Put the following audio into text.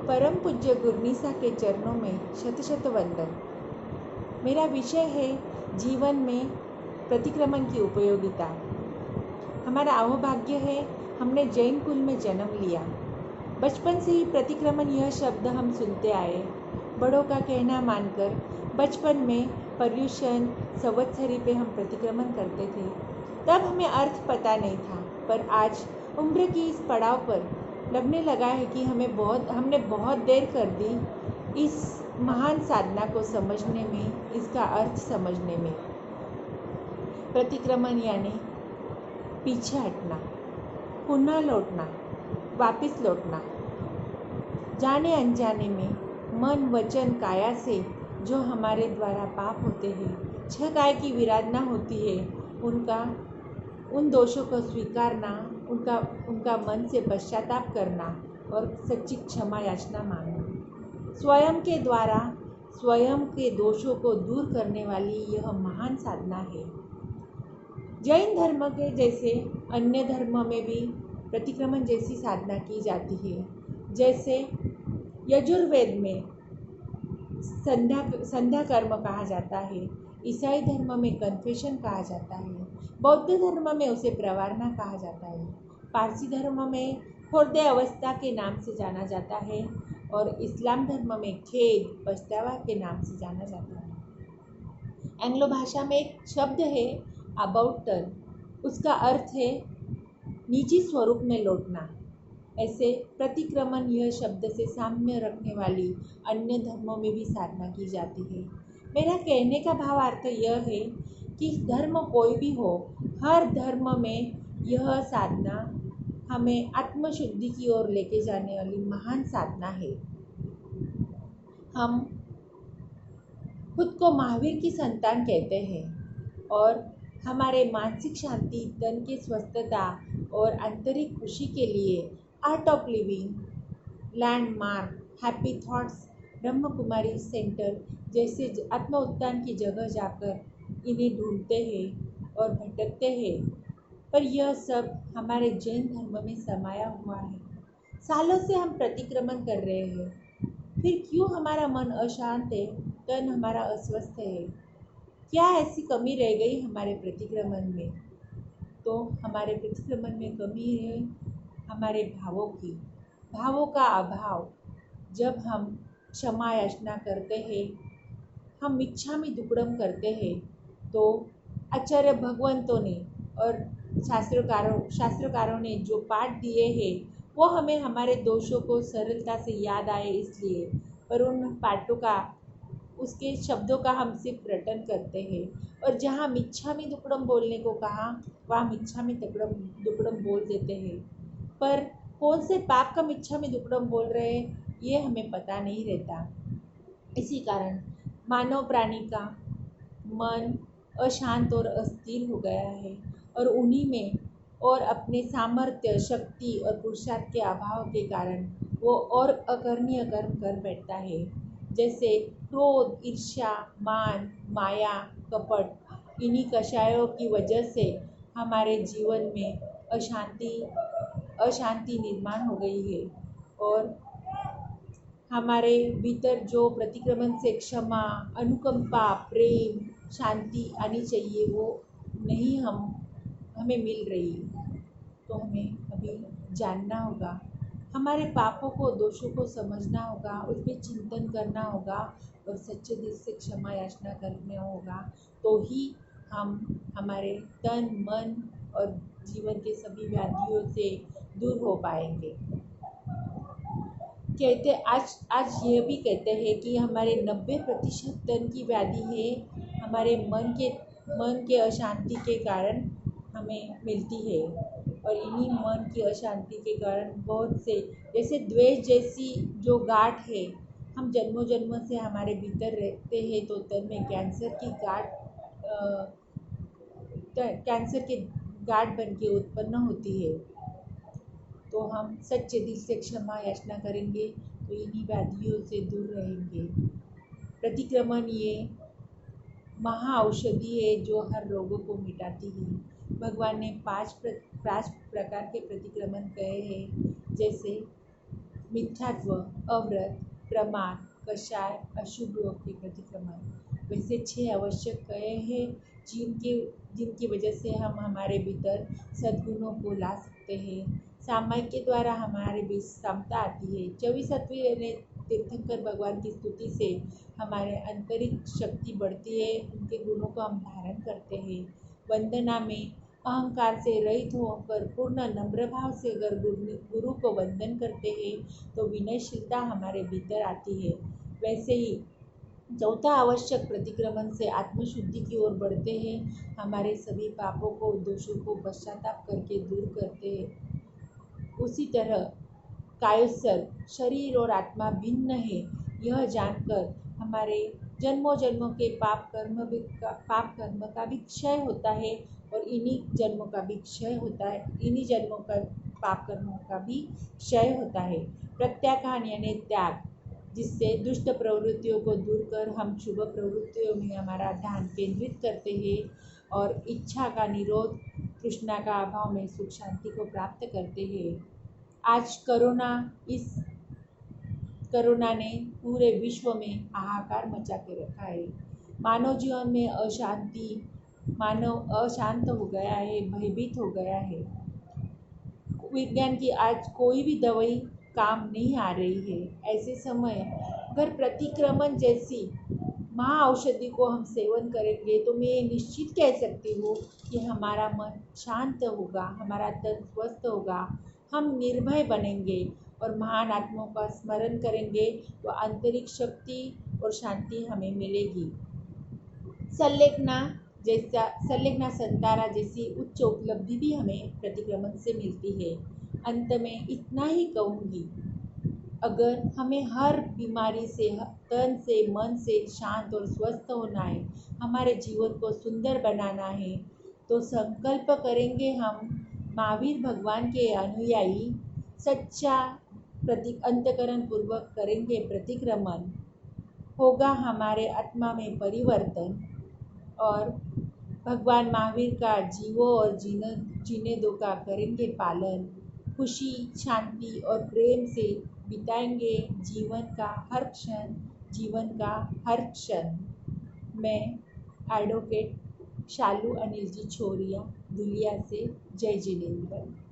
परम पूज्य गुरमीसा के चरणों में शत शत वंदन। मेरा विषय है जीवन में प्रतिक्रमण की उपयोगिता। हमारा अहोभाग्य है, हमने जैन कुल में जन्म लिया। बचपन से ही प्रतिक्रमण यह शब्द हम सुनते आए। बड़ों का कहना मानकर बचपन में पर्युषण संवत्सरी पे हम प्रतिक्रमण करते थे। तब हमें अर्थ पता नहीं था, पर आज उम्र की इस पड़ाव पर लगने लगा है कि हमने बहुत देर कर दी इस महान साधना को समझने में, इसका अर्थ समझने में। प्रतिक्रमण यानी पीछे हटना, पुनः लौटना, वापस लौटना। जाने अनजाने में मन वचन काया से जो हमारे द्वारा पाप होते हैं, 6 काय की विराधना होती है, उन दोषों को स्वीकारना, उनका मन से पश्चाताप करना और सच्ची क्षमा याचना मांगना। स्वयं के द्वारा स्वयं के दोषों को दूर करने वाली यह महान साधना है। जैन धर्म के जैसे अन्य धर्म में भी प्रतिक्रमण जैसी साधना की जाती है। जैसे यजुर्वेद में संध्या कर्म कहा जाता है, ईसाई धर्म में कन्फेशन कहा जाता है, बौद्ध धर्म में उसे प्रवारना कहा जाता है, पारसी धर्म में हृदय अवस्था के नाम से जाना जाता है और इस्लाम धर्म में खेद पछतावा के नाम से जाना जाता है। एंग्लो भाषा में एक शब्द है अबाउट टर्न, उसका अर्थ है निजी स्वरूप में लौटना। ऐसे प्रतिक्रमण यह शब्द से साम्य रखने वाली अन्य धर्मों में भी साधना की जाती है। मेरा कहने का भावार्थ यह है कि धर्म कोई भी हो, हर धर्म में यह साधना हमें आत्मशुद्धि की ओर लेके जाने वाली महान साधना है। हम खुद को महावीर की संतान कहते हैं और हमारे मानसिक शांति, तन की स्वस्थता और आंतरिक खुशी के लिए art of living, landmark, happy thoughts, Brahma Kumari centre जैसे आत्म उत्थान की जगह जाकर इन्हें ढूंढते हैं और भटकते हैं, पर यह सब हमारे जैन धर्म में समाया हुआ है। सालों से हम प्रतिक्रमण कर रहे हैं, फिर क्यों हमारा मन अशांत है, तन हमारा अस्वस्थ है? क्या ऐसी कमी रह गई हमारे प्रतिक्रमण में? तो हमारे प्रतिक्रमण में कमी है हमारे भावों का अभाव। जब हम क्षमा याचना करते हैं, हम इच्छामि दुक्कडम करते हैं, तो आचार्य भगवंतों ने और शास्त्रकारों ने जो पाठ दिए हैं वो हमें हमारे दोषों को सरलता से याद आए इसलिए, पर उन पाठों का, उसके शब्दों का हम सिर्फ रटन करते हैं और जहाँ मिच्छामि दुक्कडम बोलने को कहा वहाँ मिच्छामि दुक्कडम बोल देते हैं, पर कौन से पाप का मिच्छामि दुक्कडम बोल रहे हैं ये हमें पता नहीं रहता। इसी कारण मानव प्राणी का मन अशांत और अस्थिर हो गया है और उन्हीं में और अपने सामर्थ्य, शक्ति और पुरुषार्थ के अभाव के कारण वो और अकरणीय कर्म कर बैठता है, जैसे क्रोध, ईर्ष्या, मान, माया, कपट। इन्हीं कषायों की वजह से हमारे जीवन में अशांति निर्माण हो गई है और हमारे भीतर जो प्रतिक्रमण से क्षमा, अनुकंपा, प्रेम, शांति आनी चाहिए वो नहीं हमें मिल रही। तो हमें अभी जानना होगा, हमारे पापों को, दोषों को समझना होगा, उस पर चिंतन करना होगा और सच्चे दिल से क्षमा याचना करना होगा, तो ही हम हमारे तन, मन और जीवन के सभी व्याधियों से दूर हो पाएंगे। आज यह भी कहते हैं कि हमारे 90% तन की व्याधि है हमारे मन के अशांति के कारण हमें मिलती है और इन्हीं मन की अशांति के कारण बहुत से, जैसे द्वेष जैसी जो गांठ है, हम जन्मों जन्मों से हमारे भीतर रहते हैं, तो तन में कैंसर की गांठ बन के उत्पन्न होती है। तो हम सच्चे दिल से क्षमा याचना करेंगे तो इन्हीं व्याधियों से दूर रहेंगे। प्रतिक्रमण ये महा औषधि है जो हर रोगों को मिटाती है। भगवान ने 5 प्रकार के प्रतिक्रमण कहे हैं, जैसे मिथ्यात्व, अव्रत, प्रमाद, कषाय, अशुभों के प्रतिक्रमण। वैसे 6 आवश्यक कहे हैं जिनकी जिनकी वजह से हम हमारे भीतर सद्गुणों को ला सकते हैं। सामायिक के द्वारा हमारे बीच समता आती है। 24वीं यानी तीर्थंकर भगवान की स्तुति से हमारे आंतरिक शक्ति बढ़ती है, उनके गुणों को हम धारण करते हैं। वंदना में अहंकार से रहित होकर पूर्ण नम्र भाव से अगर गुरु को वंदन करते हैं तो विनयशीलता हमारे भीतर आती है। वैसे ही चौथा आवश्यक प्रतिक्रमण से आत्मशुद्धि की ओर बढ़ते हैं, हमारे सभी पापों को, दोषों को पश्चाताप करके दूर करते हैं। उसी तरह कायोत्सर्ग, शरीर और आत्मा भिन्न है, यह जानकर हमारे जन्मों जन्मों के पाप कर्म का भी क्षय होता है और इन्हीं जन्मों का भी क्षय होता है, इन्हीं जन्मों का पाप कर्मों का भी क्षय होता है। प्रत्याख्यान यानी त्याग, जिससे दुष्ट प्रवृत्तियों को दूर कर हम शुभ प्रवृत्तियों में हमारा ध्यान केंद्रित करते हैं और इच्छा का निरोध, तृष्णा का अभाव में सुख शांति को प्राप्त करते हैं। आज कोरोना ने पूरे विश्व में हाहाकार मचा के रखा है। मानव जीवन में मानव अशांत हो गया है, भयभीत हो गया है। विज्ञान की आज कोई भी दवाई काम नहीं आ रही है। ऐसे समय अगर प्रतिक्रमण जैसी महाऔषधि को हम सेवन करेंगे तो मैं निश्चित कह सकती हूँ कि हमारा मन शांत होगा, हमारा तन स्वस्थ होगा, हम निर्भय बनेंगे और महान आत्माओं का स्मरण करेंगे तो आंतरिक शक्ति और शांति हमें मिलेगी। संलेखना संतारा जैसी उच्च उपलब्धि भी हमें प्रतिक्रमण से मिलती है। अंत में इतना ही कहूँगी, अगर हमें हर बीमारी से, तन से, मन से शांत और स्वस्थ होना है, हमारे जीवन को सुंदर बनाना है, तो संकल्प करेंगे हम महावीर भगवान के अनुयायी, सच्चा अंतकरण पूर्वक करेंगे प्रतिक्रमण, होगा हमारे आत्मा में परिवर्तन और भगवान महावीर का जीवो और जीने दो का करेंगे पालन। खुशी, शांति और प्रेम से बिताएंगे जीवन का हर क्षण। मैं एडवोकेट शालू अनिल जी छोरिया, दुलिया से। जय जिनेंद्र।